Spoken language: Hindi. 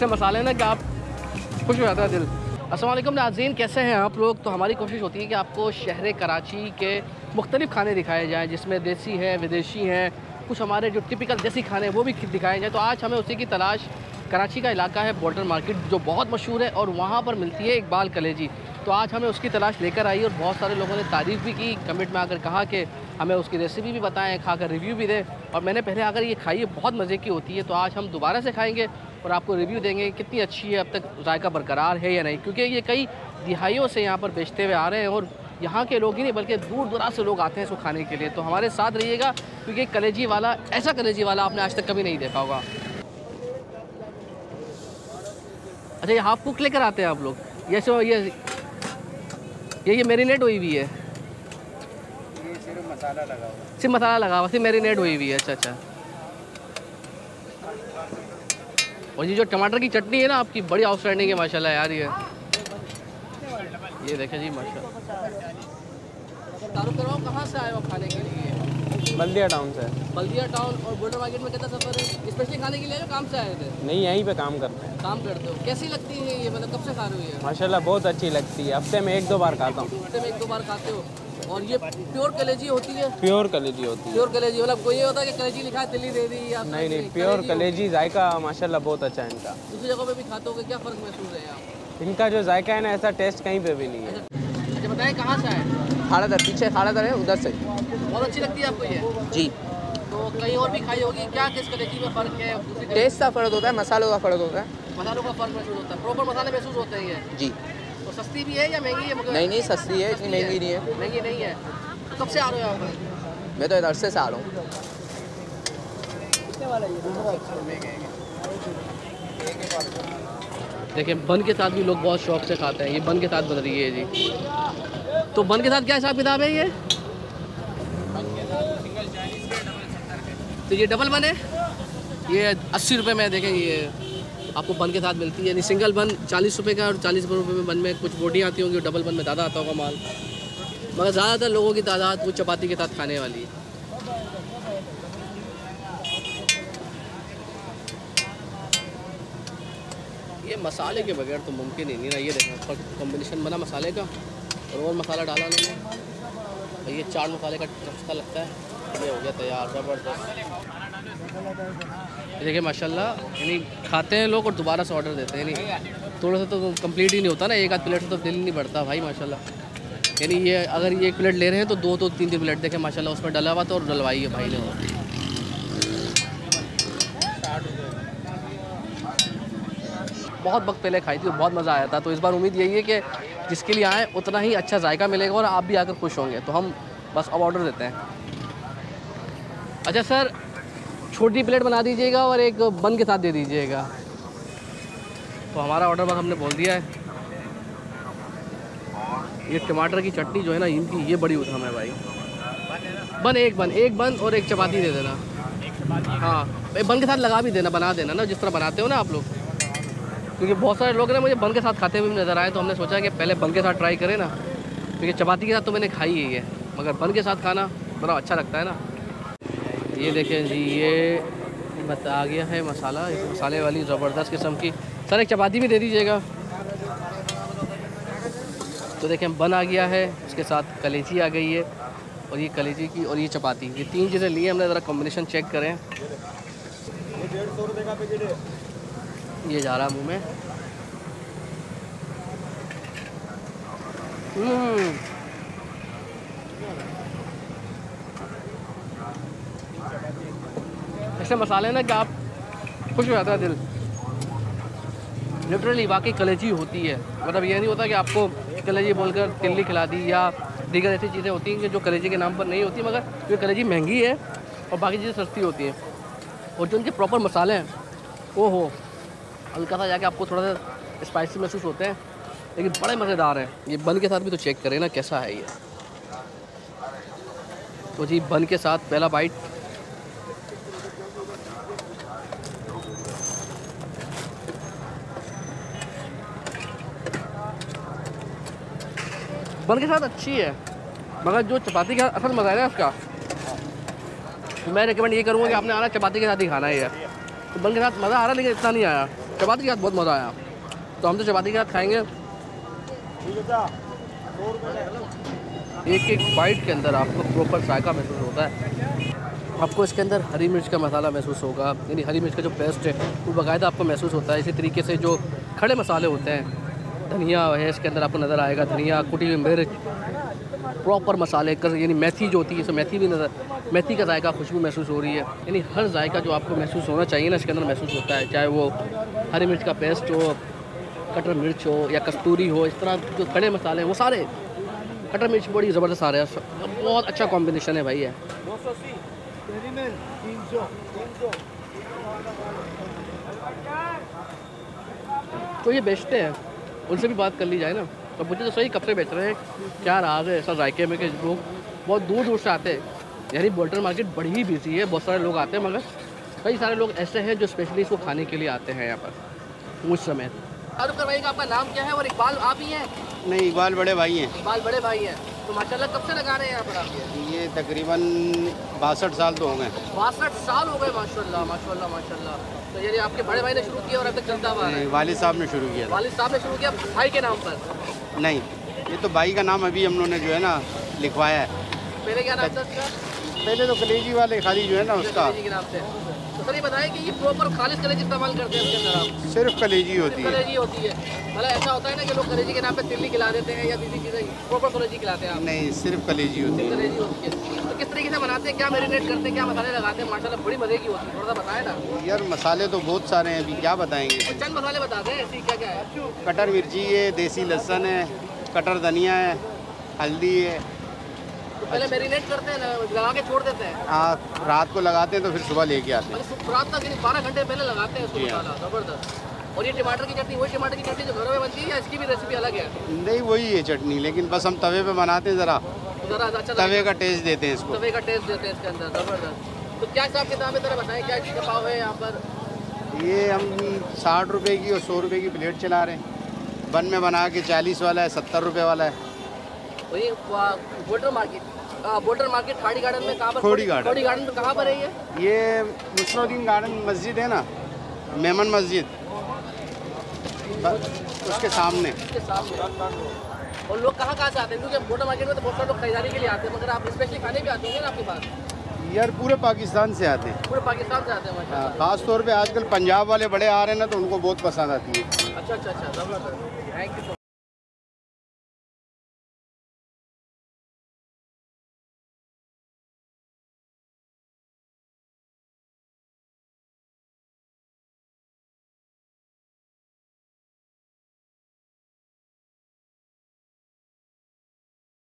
ऐसे मसाले ना कि आप खुश हो जाता है दिल। अस्सलाम वालेकुम नाज़रीन, कैसे हैं आप लोग। तो हमारी कोशिश होती है कि आपको शहर कराची के मुख्तलिफ़ खाने दिखाए जाएँ, जिसमें देसी हैं, विदेशी हैं, कुछ हमारे जो टिपिकल देसी खाने हैं वो भी दिखाए जाएँ। तो आज हमें उसी की तलाश, कराची का इलाका है बॉर्डर मार्केट जो बहुत मशहूर है और वहाँ पर मिलती है इकबाल कलेजी। तो आज हमें उसकी तलाश लेकर आई और बहुत सारे लोगों ने तारीफ़ भी की, कमेंट में आकर कहा कि हमें उसकी रेसिपी भी बताएं, खाकर रिव्यू भी दें। और मैंने पहले आकर ये खाई है, बहुत मज़े की होती है। तो आज हम दोबारा से खाएँगे और आपको रिव्यू देंगे कितनी अच्छी है, अब तक जायका बरकरार है या नहीं, क्योंकि ये कई दिहाइयों से यहाँ पर बेचते हुए आ रहे हैं और यहाँ के लोग ही नहीं बल्कि दूर दराज से लोग आते हैं इसको खाने के लिए। तो हमारे साथ रहिएगा, क्योंकि कलेजी वाला, ऐसा कलेजी वाला आपने आज तक कभी नहीं देखा होगा। अच्छा, ये हाफ कुक लेकर आते हैं आप लोग? ये मैरिनेट हुई हुई है? ये सिर्फ मसाला लगा हुआ, सिर्फ मसाला लगा हुआ, सिर्फ मैरिनेट हुई हुई है। अच्छा अच्छा। और ये जो टमाटर की चटनी है ना आपकी, बड़ी आउटस्टैंडिंग है माशाल्लाह यार। ये देखें जी माशाल्लाह। तारुफ करवाओ, कहाँ से आए हो खाने के लिए? बल्दिया टाउन से। बल्दिया टाउन। और बॉर्डर मार्केट में कितना सफ़र है? स्पेशली खाने के लिए जो काम से आए थे? नहीं, यहीं पे काम करते हैं। काम करते हो? कैसी लगती है ये, मतलब कब से खा रहे हो ये? माशाल्लाह बहुत अच्छी लगती है, हफ्ते में 1-2 बार खाता हूँ। हफ्ते में 1-2 बार खाते हो? और ये प्योर कलेजी होती है? प्योर कलेजी होती है। प्योर कलेजी मतलब कोई ये होता है कि कलेजी लिखा है दिल्ली दे दी या? नहीं नहीं, प्योर कलेजी, जायका माशाल्लाह बहुत अच्छा है इनका। दूसरी जगह पे भी खाते हो, क्या फ़र्क महसूस है आप? इनका जो जायका है ना, ऐसा टेस्ट कहीं पे भी नहीं है। अच्छा बताएं, कहाँ से आए? खाड़ादर, पीछे खाड़ादर है, उधर से। बहुत अच्छी लगती है आपको ये? जी। तो कहीं और भी खाई होगी, क्या किस कलेजी में फ़र्क है? दूसरी टेस्ट का फ़र्क होता है, मसालों का फ़र्क होता है। मसालों का फ़र्क महसूस होता है? प्रॉपर मसाले महसूस होते हैं ये? जी। तो सस्ती भी है या महंगी है? मगर नहीं सस्ती है, इतनी महंगी नहीं है। महंगी नहीं है। तो कब से आ रहे हो यहाँ पर? मैं तो इधर से आ रहा हूँ। देखिए, बन के साथ भी लोग बहुत शौक से खाते हैं। ये बन के साथ बन रही है जी। तो बन के साथ क्या हिसाब किताब है ये? तो ये डबल बन है, ये 80 रुपये में। देखें, ये आपको बन के साथ मिलती है, यानी सिंगल बन 40 रुपये का और 40 रुपये में बन में कुछ बोटियाँ आती होंगी। डबल बन में ज़्यादा आता होगा माल, मगर ज़्यादातर लोगों की तादाद वो चपाती के साथ खाने वाली है। ये मसाले के बगैर तो मुमकिन ही नहीं ना। ये देखें कॉम्बिनेशन बना मसाले का और मसाला डाला उन्होंने, और ये चाट मसाले का रस्ता लगता है। ये हो गया तैयार, ज़बरदस्त। देखिए माशाल्लाह, यानी खाते हैं लोग और दोबारा से ऑर्डर देते हैं। यानी थोड़ा सा तो कंप्लीट ही नहीं होता ना, एक आध प्लेट से तो दिल नहीं बढ़ता भाई माशाल्लाह। यानी ये अगर ये 1 प्लेट ले रहे हैं तो 2 3 प्लेट देखें माशाल्लाह उसमें डला हुआ। तो और डलवाई है भाई ने। बहुत वक्त पहले खाई थी और बहुत मज़ा आया था। तो इस बार उम्मीद यही है कि जिसके लिए आएँ उतना ही अच्छा जायका मिलेगा और आप भी आकर खुश होंगे। तो हम बस अब ऑर्डर देते हैं। अच्छा सर, छोटी प्लेट बना दीजिएगा और एक बन के साथ दे दीजिएगा। तो हमारा ऑर्डर बस हमने बोल दिया है। ये टमाटर की चटनी जो है ना इनकी, ये बड़ी उधम है भाई। एक बन और एक चपाती दे देना। हाँ, बन के साथ लगा भी देना, बना देना ना जिस तरह बनाते हो ना आप लोग, क्योंकि बहुत सारे लोग ना मुझे बन के साथ खाते हुए नज़र आए। तो हमने सोचा कि पहले बन के साथ ट्राई करें ना, क्योंकि चपाती के साथ तो मैंने खाई ही है, मगर बन के साथ खाना बड़ा अच्छा लगता है ना। ये देखें जी, ये आ गया है मसाला, इस मसाले वाली ज़बरदस्त किस्म की। सर एक चपाती भी दे दीजिएगा। तो देखें बन आ गया है, उसके साथ कलेजी आ गई है, और ये कलेजी की और ये चपाती, ये 3 चीज़ें लिए हमने। ज़रा कॉम्बिनेशन चेक करें। ये 150 रुपये का पैकेट है। ये जा रहा मुँह में। ऐसे मसाले ना कि आप खुश हो जाता है दिल। लिटरली वाकई कलेजी होती है। मतलब ये नहीं होता कि आपको कलेजी बोलकर तिल्ली खिला दी या दीगर ऐसी चीज़ें होती हैं कि जो कलेजी के नाम पर नहीं होती, मगर ये कलेजी महंगी है और बाकी चीज़ें सस्ती होती हैं। और जो उनके प्रॉपर मसाले हैं, वो हो हल्का सा जाके आपको थोड़ा सा स्पाइसी महसूस होते हैं, लेकिन बड़े मज़ेदार हैं। ये बन के साथ भी तो चेक करें ना कैसा है ये। तो जी बन के साथ पहला बाइट। बन के साथ अच्छी है, मगर जो चपाती का असल मज़ा है ना उसका, तो मैं रिकमेंड ये करूँगा कि आपने आना चपाती के साथ ही खाना ही है। तो बन के साथ मज़ा आ रहा है, लेकिन इतना नहीं आया। चपाती के साथ बहुत मज़ा आया, तो हम तो चपाती के साथ खाएँगे। एक एक बाइट के अंदर आपको प्रॉपर जायका महसूस होता है। आपको इसके अंदर हरी मिर्च का मसाला महसूस होगा, यानी हरी मिर्च का जो पेस्ट है वो बाकायदा आपको महसूस होता है। इसी तरीके से जो खड़े मसाले होते हैं, धनिया है इसके अंदर आपको नज़र आएगा, धनिया, कुटी हुई मिर्च, प्रॉपर मसाले कर, यानी मेथी जो होती है, इसमें मेथी भी नज़र, मेथी का जायका, खुशबू महसूस हो रही है। यानी हर जायका जो आपको महसूस होना चाहिए ना इसके अंदर महसूस होता है, चाहे वो हरी मिर्च का पेस्ट हो, कटर मिर्च हो या कस्तूरी हो, इस तरह जो खड़े मसाले हैं वो सारे। कटर मिर्च बड़ी ज़बरदस्त आ रहा है, बहुत अच्छा कॉम्बिनेशन है भाई है। तो ये बेचते हैं, उनसे भी बात कर ली जाए ना, तो मुझे तो सही कब से बेच रहे हैं, क्या राज है ऐसा जायके में कि लोग बहुत दूर दूर से आते हैं। यानी बोल्टन मार्केट बड़ी ही बिजी है, बहुत सारे लोग आते हैं, मगर कई सारे लोग ऐसे हैं जो स्पेशली इसको खाने के लिए आते हैं यहाँ पर मुझ समय। तारुफ करवाइएगा, आपका नाम क्या है और इकबाल आप ही हैं? नहीं, इकबाल बड़े भाई हैं। इकबाल बड़े भाई हैं, तो माशाल्लाह कब से लगा रहे हैं यहाँ पर आप? ये तकरीबन 62 साल तो हो गए। 62 साल हो गए, माशाल्लाह माशाल्लाह माशाल्लाह। तो यानी आपके बड़े भाई ने शुरू किया और अब तक चलता हुआ है? वालिद साहब ने शुरू किया था। वालिद साहब ने शुरू किया भाई के नाम पर? नहीं, ये तो भाई का नाम अभी हम लोगों ने जो है ना लिखवाया है। पहले क्या नाम था उसका? पहले तो कलेजी वाले खाली जो है ना उसका कलेजी के नाम से। तो सर ये बताएं कि ये प्रॉपर खालिश कलेजी इस्तेमाल करते हैं इसके अंदर आप? सिर्फ कलेजी होती है। कलेजी होती है, मतलब ऐसा होता है ना कि लोग कलेजी के नाम पे तिल्ली खिला देते हैं या दूसरी चीज़ें, प्रॉपर कलेजी खिलाते हैं आप? नहीं, सिर्फ कलेजी होती है। कलेजी होती है। तो किस तरीके से बनाते हैं, क्या मैरिनेट करते हैं, क्या मसाले लगाते हैं? माशाल्लाह बड़ी मज़े की होती है, थोड़ा सा बताएं ना यार। मसाले तो बहुत सारे हैं, अभी क्या बताएंगे। कुछ चंद मसाले बता दें ऐसी, क्या क्या है? कटर मिर्ची है, देसी लहसुन है, कटर धनिया है, हल्दी है। तो पहले मैरिनेट करते हैं, लगा के छोड़ देते हैं? हाँ, रात को लगाते हैं तो फिर सुबह लेके आते हैं। मतलब रात तक यानी 12 घंटे पहले लगाते हैं उसको जी हाँ। मसाला, ज़बरदस्त। और ये टमाटर की चटनी, वही टमाटर की चटनी जो घरों में बनती है या इसकी भी रेसिपी अलग है? नहीं, वही है चटनी, लेकिन बस हम तवे पे बनाते हैं, ज़रा तो ज़रा अच्छा तवे का टेस्ट देते हैं इसको। तवे का टेस्ट देते हैं इसके अंदर, ज़बरदस्त। तो क्या हिसाब किताब है ज़रा बताएं, क्या चीज़ का भाव है यहाँ पर? ये हम 60 रुपए की और 100 रुपए की प्लेट चला रहे हैं। बन में बना के 40 वाला है, 70 रुपए वाला है। तो ये बोल्टर मार्केट, बोल्टर मार्केट खाड़ी गार्डन में कहाँ पर? खोड़ी गार्डन। खोड़ी गार्डन में कहाँ पर है ये? ये मुसरुद्दीन गार्डन मस्जिद है ना, मेमन मस्जिद, उसके सामने। इसके सामने। और लोग कहाँ कहाँ से आते हैं, क्योंकि बोल्टर मार्केट में तो बहुत सारे लोग खरीदारी के लिए आते हैं, मगर आप स्पेशली खाने भी आते होंगे ना आपके पास? यार पूरे पाकिस्तान से आते हैं। पूरे पाकिस्तान से आते हैं माशाल्लाह। ख़ास तौर पे आजकल पंजाब वाले बड़े आ रहे हैं ना, तो उनको बहुत पसंद आती है। अच्छा अच्छा अच्छा, ज़बरदस्त, थैंक यू सो